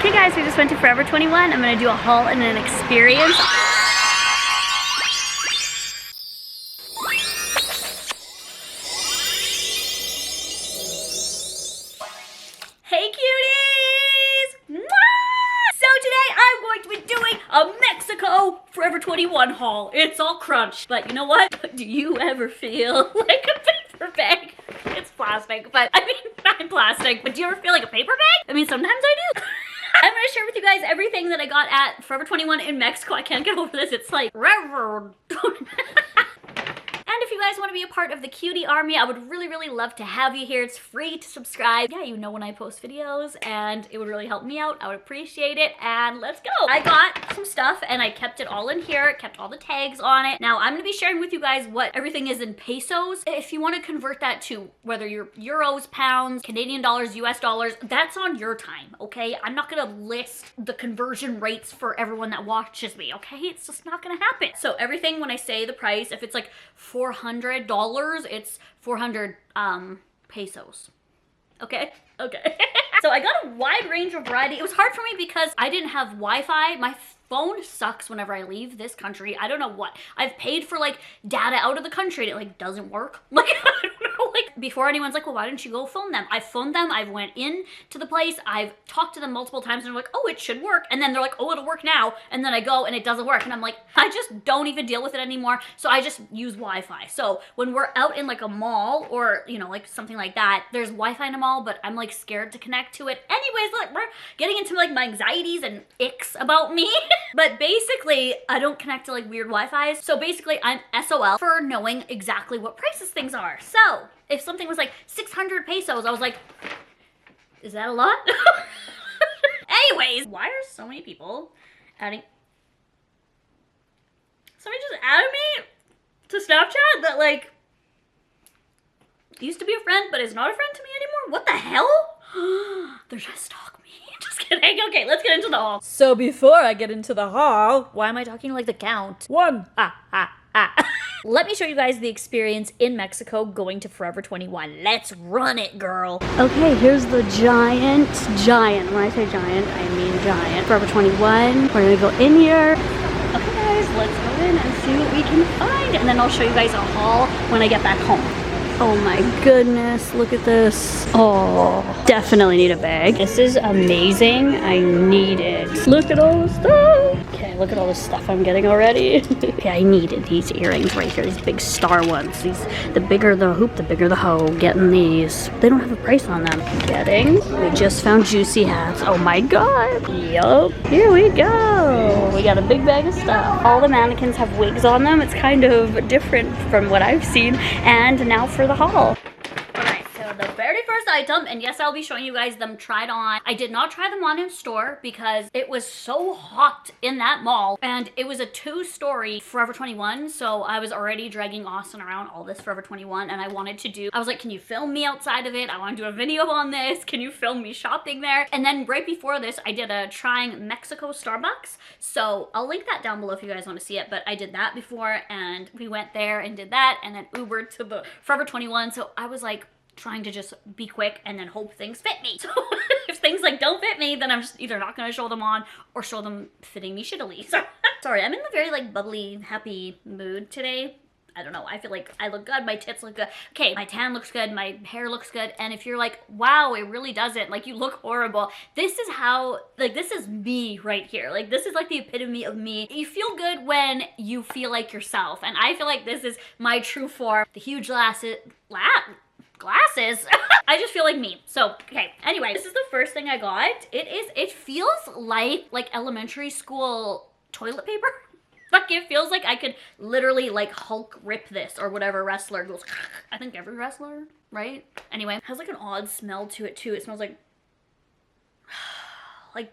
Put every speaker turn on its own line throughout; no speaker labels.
Hey guys, we just went to Forever 21. I'm gonna do a haul and an experience. Hey cuties! Mwah! So today I'm going to be doing a Mexico Forever 21 haul. It's all crunched, but you know what? Do you ever feel like a paper bag? It's plastic, but I mean, not plastic, but do you ever feel like a paper bag? I mean, sometimes I do. I'm gonna share with you guys everything that I got at Forever 21 in Mexico. I can't get over this. It's like Forever. And if you guys want to be a part of the cutie army, I would really love to have you here. It's free to subscribe. Yeah, you know when I post videos, and it would really help me out. I would appreciate it, and let's go. I got some stuff, and I kept it all in here, kept all the tags on it. Now, I'm going to be sharing with you guys what everything is in pesos. If you want to convert that to whether you're euros, pounds, Canadian dollars, US dollars, that's on your time, okay? I'm not going to list the conversion rates for everyone that watches me, okay? It's just not going to happen. So everything, when I say the price, if it's like $400, it's 400 pesos. Okay? Okay. So I got a wide range of variety. It was hard for me because I didn't have Wi-Fi. My phone sucks whenever I leave this country. I don't know what. I've paid for like data out of the country and it like doesn't work. Like, I don't know. Like, before anyone's like, well, why didn't you go phone them? I phoned them. I went in to the place. I've talked to them multiple times and they're like, oh, it should work. And then they're like, oh, it'll work now. And then I go and it doesn't work. And I'm like, I just don't even deal with it anymore. So I just use Wi-Fi. So when we're out in like a mall or, you know, like something like that, there's Wi-Fi in a mall, but I'm like scared to connect to it. Anyways, like we're getting into like my anxieties and icks about me. But basically, I don't connect to like weird Wi-Fi's. So basically, I'm SOL for knowing exactly what prices things are. So if something was like 600 pesos, I was like, is that a lot? Anyways, why are so many people adding... Somebody just added me to Snapchat that like used to be a friend but is not a friend to me anymore? What the hell? They're trying to stalk me. Just kidding. Okay, let's get into the haul. So before I get into the haul, why am I talking like the count? One. Let me show you guys the experience in Mexico going to Forever 21. Let's run it, girl. Okay, here's the giant. When I say giant, I mean giant. Forever 21. We're gonna go in here. Okay guys, let's go in and see what we can find. And then I'll show you guys a haul when I get back home. Oh my goodness, look at this. Oh, definitely need a bag. This is amazing. I need it. Look at all the stuff. Okay, look at all the stuff I'm getting already. Okay, I needed these earrings right here, these big star ones. The bigger the hoop, the bigger the hoe. Getting these. They don't have a price on them. We just found juicy hats. Oh my god. Yup. Here we go. We got a big bag of stuff. All the mannequins have wigs on them. It's kind of different from what I've seen. And now for the haul. Alright, so the very first item, and yes, I'll be showing you guys them tried on. I did not try them on in store because it was so hot in that mall, and it was a 2-story Forever 21, so I was already dragging Austin around all this Forever 21, and I was like, can you film me outside of it? I want to do a video on this. Can you film me shopping there? And then right before this, I did a trying Mexico Starbucks, so I'll link that down below if you guys want to see it, but I did that before, and we went there and did that, and then Ubered to the Forever 21, so I was like, trying to just be quick and then hope things fit me. So if things like don't fit me, then I'm just either not going to show them on or show them fitting me shittily. So sorry, I'm in a very like bubbly, happy mood today. I don't know, I feel like I look good, my tits look good. Okay, my tan looks good, my hair looks good, and if you're like, wow, it really doesn't, like you look horrible, this is how, like this is me right here. Like this is like the epitome of me. You feel good when you feel like yourself, and I feel like this is my true form. The huge glasses. I just feel like me. So, okay. Anyway, this is the first thing I got. It feels like elementary school toilet paper. Like it feels like I could literally like Hulk rip this or whatever wrestler goes. I think every wrestler, right? Anyway, it has like an odd smell to it too. It smells like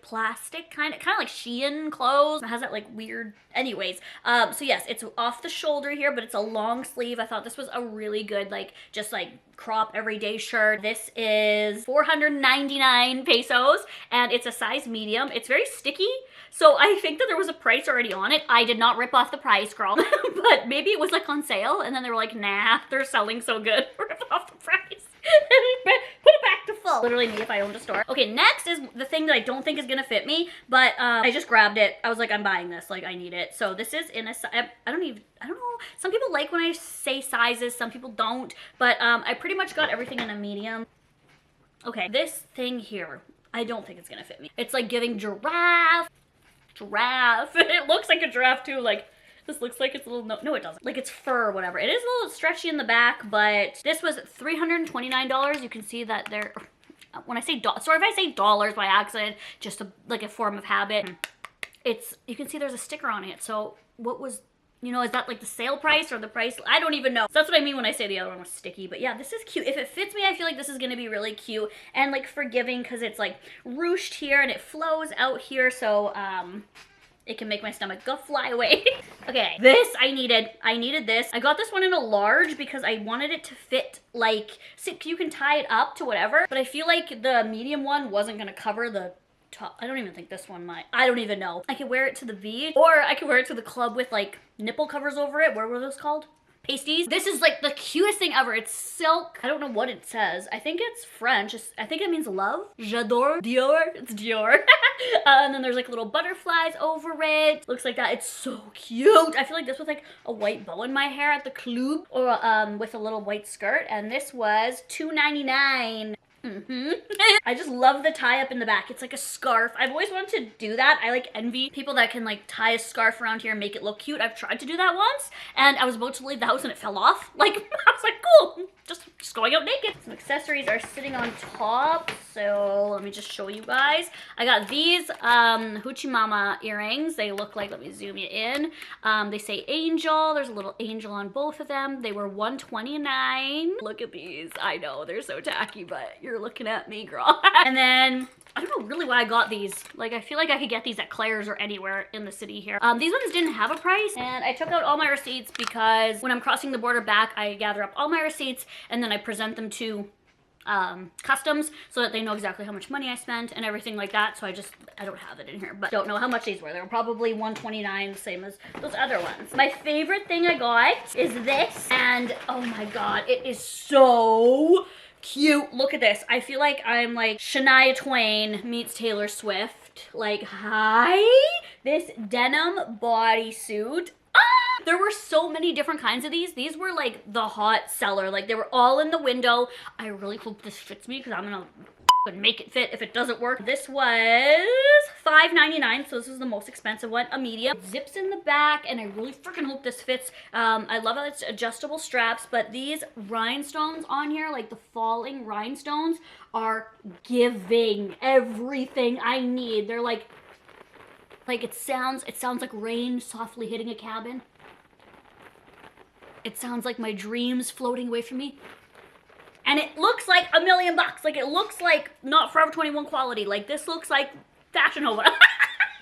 plastic, kind of like Shein clothes. It has that like weird, anyways. So yes, it's off the shoulder here, but it's a long sleeve. I thought this was a really good, like, just like crop everyday shirt. This is 499 pesos and it's a size medium. It's very sticky. So I think that there was a price already on it. I did not rip off the price, girl, but maybe it was like on sale and then they were like, nah, they're selling so good. Rip off the price. Put it back to full. cool. Literally me if I owned a store. Okay, next is the thing that I don't think is gonna fit me, but I just grabbed it. I was like, I'm buying this, like I need it. So this is in a, I don't know. Some people like when I say sizes, some people don't, but I pretty much got everything in a medium. Okay, this thing here, I don't think it's gonna fit me. It's like giving giraffe. It looks like a giraffe too, like this looks like it's a little, no it doesn't. Like it's fur or whatever. It is a little stretchy in the back, but this was $329. You can see that there, when I say sorry if I say dollars by accident, just like a form of habit. You can see there's a sticker on it. So what was, you know, is that like the sale price or the price? I don't even know. So that's what I mean when I say the other one was sticky. But yeah, this is cute. If it fits me, I feel like this is gonna be really cute and like forgiving because it's like ruched here and it flows out here. So it can make my stomach go fly away. Okay, this I needed this. I got this one in a large because I wanted it to fit like, see, you can tie it up to whatever, but I feel like the medium one wasn't gonna cover the top. I don't even think this one might. I don't even know. I could wear it to the V, or I could wear it to the club with like nipple covers over it. What were those called? Pasties. This is like the cutest thing ever. It's silk. I don't know what it says. I think it's French. I think it means love. J'adore. Dior. It's Dior. And then there's like little butterflies over it. Looks like that. It's so cute. I feel like this was like a white bow in my hair at the club, or with a little white skirt. And this was $2.99. I just love the tie up in the back. It's like a scarf. I've always wanted to do that. I like envy people that can like tie a scarf around here and make it look cute. I've tried to do that once and I was about to leave the house and it fell off. Like, I was like, cool, just going out naked. Some accessories are sitting on top. So let me just show you guys. I got these Hoochie Mama earrings. They look like, let me zoom you in. They say angel. There's a little angel on both of them. They were $129. Look at these. I know they're so tacky, but you're looking at me, girl. And then I don't know really why I got these. Like, I feel like I could get these at Claire's or anywhere in the city here. These ones didn't have a price, and I took out all my receipts because when I'm crossing the border back, I gather up all my receipts and then I present them to customs so that they know exactly how much money I spent and everything like that. So I don't have it in here, but don't know how much these were. They were probably $129, same as those other ones. My favorite thing I got is this, and oh my god, it is so cute. Look at this. I feel like I'm like Shania Twain meets Taylor Swift. Like, hi! This denim bodysuit. There were so many different kinds of these. These were like the hot seller. Like, they were all in the window. I really hope this fits me because I'm gonna make it fit if it doesn't work. This was $5.99, so this is the most expensive one, a medium. Zips in the back, and I really freaking hope this fits. I love how it's adjustable straps, but these rhinestones on here, like the falling rhinestones, are giving everything I need. They're like it sounds like rain softly hitting a cabin. It sounds like my dreams floating away from me. And it looks like $1 million. Like, it looks like not Forever 21 quality. Like, this looks like Fashion Nova.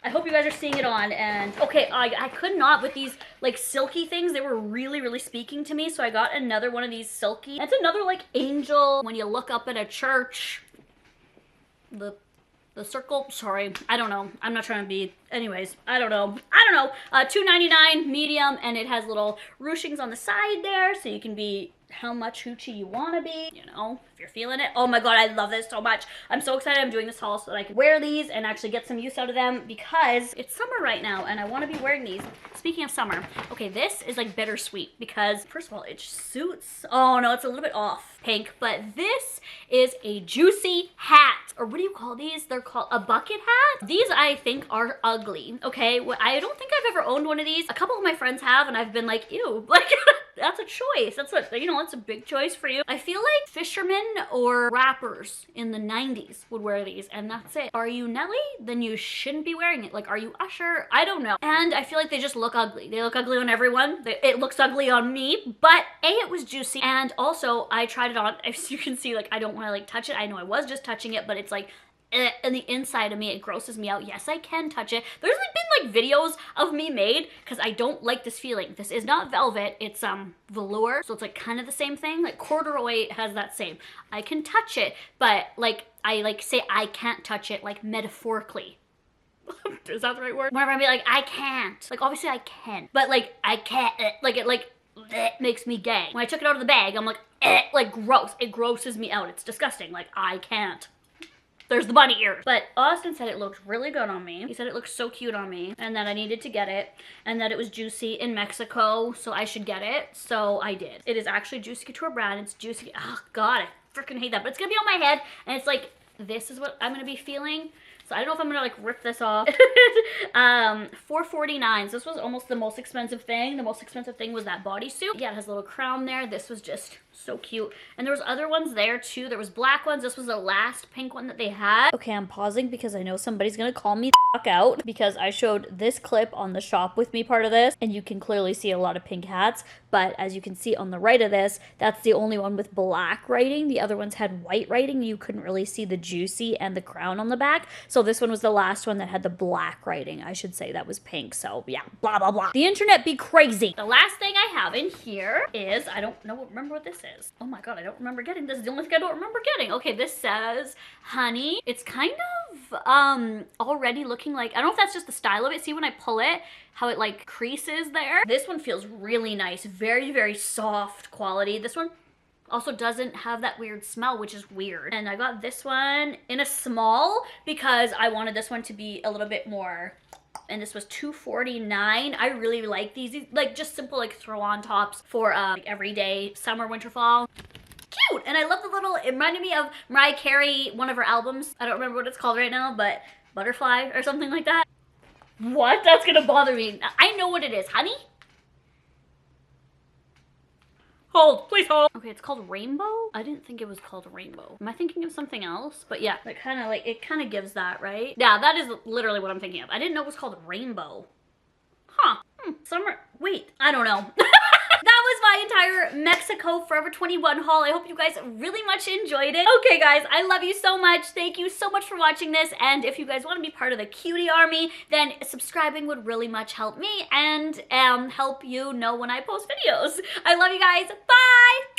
I hope you guys are seeing it on. And okay, I could not with these like silky things. They were really, really speaking to me. So I got another one of these silky. It's another like angel when you look up at a church. The circle, sorry, I don't know. I'm not trying to be, anyways, I don't know. $2.99 medium, and it has little ruchings on the side there, so you can be how much hoochie you want to be, you know, if you're feeling it. Oh my god, I love this so much. I'm so excited I'm doing this haul so that I can wear these and actually get some use out of them because it's summer right now and I want to be wearing these. Speaking of summer, okay, this is like bittersweet because first of all, it suits, oh no, it's a little bit off pink, but this is a juicy hat, or what do you call these? They're called a bucket hat. These I think are ugly, okay? I don't think I've ever owned one of these. A couple of my friends have and I've been like, ew, like that's a choice. That's what, you know, it's a big choice for you. I feel like fishermen or rappers in the 90s would wear these and that's it. Are you Nelly? Then you shouldn't be wearing it. Like, are you Usher? I don't know. And I feel like they just look ugly. They look ugly on everyone. It looks ugly on me, but A, it was juicy, and also I tried it on. As you can see, like, I don't want to like touch it. I know I was just touching it, but it's like, and the inside of me, it grosses me out. Yes, I can touch it. There's like been like videos of me made because I don't like this feeling. This is not velvet, it's velour, so it's like kind of the same thing. Like corduroy has that same. I can touch it, but like I like say I can't touch it like metaphorically. Is that the right word? Whenever I be like I can't, like obviously I can, but like I can't, like it like makes me gay. When I took it out of the bag, I'm like gross. It grosses me out. It's disgusting. Like, I can't. There's the bunny ears. But Austin said it looked really good on me. He said it looked so cute on me and that I needed to get it and that it was juicy in Mexico, so I should get it. So I did. It is actually Juicy Couture brand. It's juicy. Oh God, I freaking hate that. But it's gonna be on my head and it's like, this is what I'm gonna be feeling. So I don't know if I'm gonna like rip this off. $4.49. So this was almost the most expensive thing. The most expensive thing was that bodysuit. Yeah, it has a little crown there. This was just so cute. And there was other ones there too. There was black ones. This was the last pink one that they had. Okay, I'm pausing because I know somebody's gonna call me the fuck out because I showed this clip on the shop with me part of this and you can clearly see a lot of pink hats. But as you can see on the right of this, that's the only one with black writing. The other ones had white writing. You couldn't really see the juicy and the crown on the back. So this one was the last one that had the black writing. I should say that was pink. So yeah, blah, blah, blah. The internet be crazy. The last thing I have in here is, I don't know, remember what this is. Oh my God, I don't remember getting this. Is the only thing I don't remember getting. Okay, this says honey. It's kind of already looking like, I don't know if that's just the style of it. See when I pull it, how it like creases there. This one feels really nice. Very, very soft quality. This one also doesn't have that weird smell, which is weird. And I got this one in a small because I wanted this one to be a little bit more, and this was $2.49. I really like these like just simple like throw on tops for like everyday summer, winter, fall. Cute. And I love the little, it reminded me of Mariah Carey, one of her albums. I don't remember what it's called right now, but Butterfly or something like that. What? That's gonna bother me. I know what it is. Honey? Hold, please hold. Okay, it's called Rainbow? I didn't think it was called Rainbow. Am I thinking of something else? But yeah, it kind of gives that, right? Yeah, that is literally what I'm thinking of. I didn't know it was called Rainbow. Huh. Summer, wait, I don't know. That was my entire Mexico Forever 21 haul. I hope you guys really much enjoyed it. Okay guys, I love you so much. Thank you so much for watching this. And if you guys want to be part of the cutie army, then subscribing would really much help me and help you know when I post videos. I love you guys. Bye!